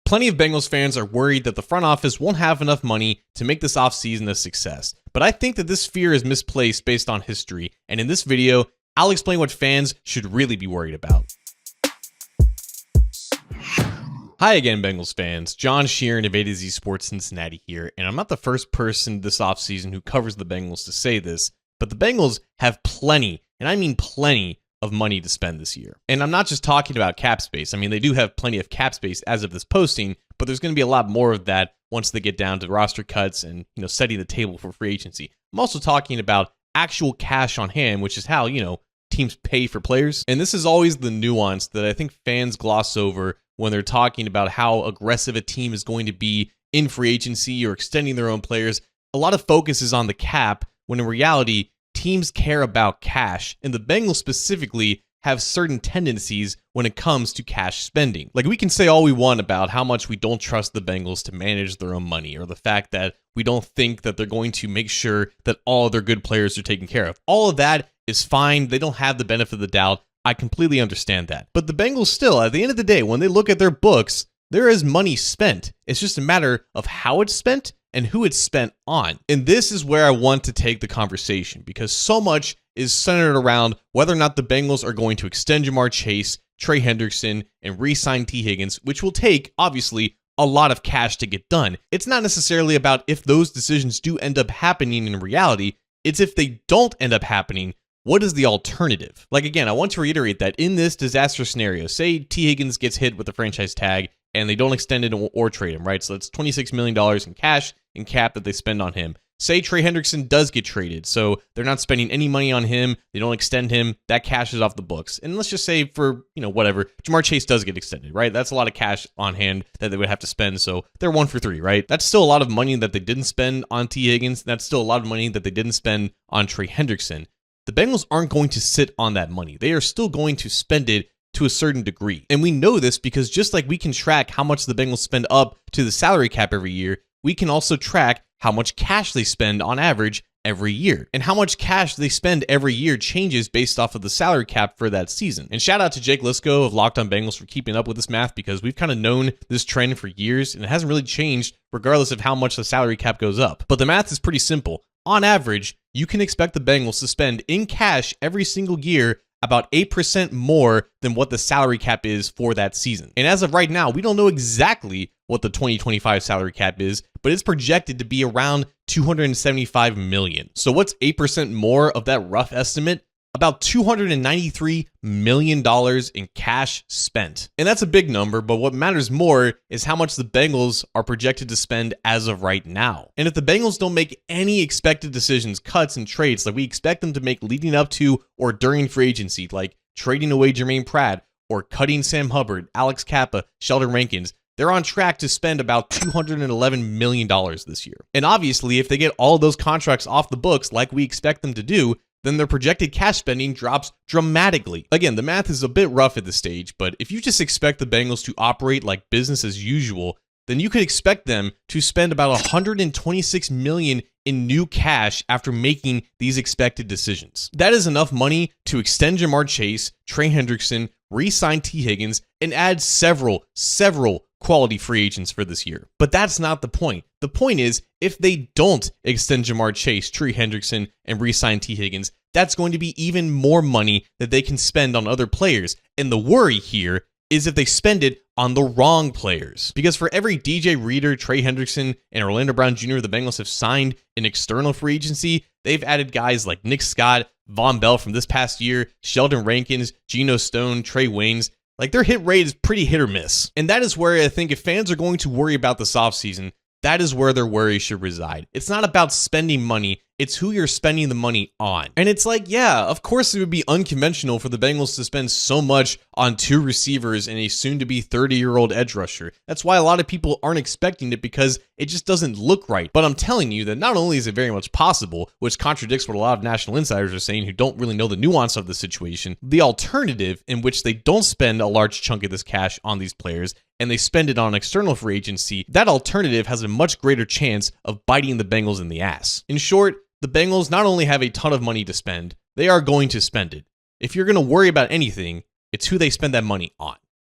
Plenty of Bengals fans are worried that the front office won't have enough money to make this offseason a success, but I think that this fear is misplaced based on history, and in this video, I'll explain what fans should really be worried about. Hi again, Bengals fans. John Sheeran of A to Z Sports Cincinnati here, and I'm not the first person this offseason who covers the Bengals to say this, but the Bengals have plenty, and I mean plenty, of money to spend this year. And I'm not just talking about cap space. I mean, they do have plenty of cap space as of this posting, but there's going to be a lot more of that once they get down to roster cuts and, setting the table for free agency. I'm also talking about actual cash on hand, which is how, teams pay for players. And this is always the nuance that I think fans gloss over when they're talking about how aggressive a team is going to be in free agency or extending their own players. A lot of focus is on the cap, when in reality, teams care about cash, and the Bengals specifically have certain tendencies when it comes to cash spending. Like, we can say all we want about how much we don't trust the Bengals to manage their own money, or the fact that we don't think that they're going to make sure that all their good players are taken care of. All of that is fine. They don't have the benefit of the doubt. I completely understand that. But the Bengals still, at the end of the day, when they look at their books, there is money spent. It's just a matter of how it's spent and who it's spent on. And this is where I want to take the conversation, because so much is centered around whether or not the Bengals are going to extend Jamar Chase, Trey Hendrickson, and re-sign Tee Higgins, which will take, obviously, a lot of cash to get done. It's not necessarily about if those decisions do end up happening in reality, it's if they don't end up happening, what is the alternative? Like, again, I want to reiterate that in this disaster scenario, say Tee Higgins gets hit with the franchise tag and they don't extend it or trade him, right? So that's $26 million in cash and cap that they spend on him. Say Trey Hendrickson does get traded, so they're not spending any money on him, they don't extend him, that cash is off the books. And let's just say for, whatever, Jamar Chase does get extended, right? That's a lot of cash on hand that they would have to spend, so they're 1 for 3, right? That's still a lot of money that they didn't spend on Tee Higgins, and that's still a lot of money that they didn't spend on Trey Hendrickson. The Bengals aren't going to sit on that money. They are still going to spend it to a certain degree. And we know this because just like we can track how much the Bengals spend up to the salary cap every year, we can also track how much cash they spend on average every year. And how much cash they spend every year changes based off of the salary cap for that season. And shout out to Jake Lisco of Locked On Bengals for keeping up with this math, because we've kind of known this trend for years and it hasn't really changed regardless of how much the salary cap goes up. But the math is pretty simple. On average, you can expect the Bengals to spend in cash every single year about 8% more than what the salary cap is for that season. And as of right now, we don't know exactly what the 2025 salary cap is, but it's projected to be around $275 million. So what's 8% more of that rough estimate? About $293 million in cash spent. And that's a big number, but what matters more is how much the Bengals are projected to spend as of right now. And if the Bengals don't make any expected decisions, cuts, and trades like we expect them to make leading up to or during free agency, like trading away Jermaine Pratt or cutting Sam Hubbard, Alex Kappa, Sheldon Rankins, they're on track to spend about $211 million this year. And obviously, if they get all of those contracts off the books like we expect them to do, then their projected cash spending drops dramatically. Again, the math is a bit rough at this stage, but if you just expect the Bengals to operate like business as usual, then you could expect them to spend about $126 million in new cash after making these expected decisions. That is enough money to extend Jamar Chase, Trey Hendrickson, re-sign Tee Higgins, and add several quality free agents for this year. But that's not the point. The point is, if they don't extend Jamar Chase, Trey Hendrickson, and re-sign Tee Higgins, that's going to be even more money that they can spend on other players. And the worry here is if they spend it on the wrong players. Because for every DJ Reader, Trey Hendrickson, and Orlando Brown Jr. the Bengals have signed in external free agency, they've added guys like Nick Scott, Von Bell from this past year, Sheldon Rankins, Geno Stone, Trey Waynes. Like, their hit rate is pretty hit or miss. And that is where I think if fans are going to worry about this offseason, that is where their worry should reside. It's not about spending money, it's who you're spending the money on. And it's like, yeah, of course it would be unconventional for the Bengals to spend so much on 2 receivers and a soon-to-be 30-year-old edge rusher. That's why a lot of people aren't expecting it, because it just doesn't look right. But I'm telling you that not only is it very much possible, which contradicts what a lot of national insiders are saying who don't really know the nuance of the situation, the alternative in which they don't spend a large chunk of this cash on these players and they spend it on external free agency, that alternative has a much greater chance of biting the Bengals in the ass. In short, the Bengals not only have a ton of money to spend, they are going to spend it. If you're going to worry about anything, it's who they spend that money on.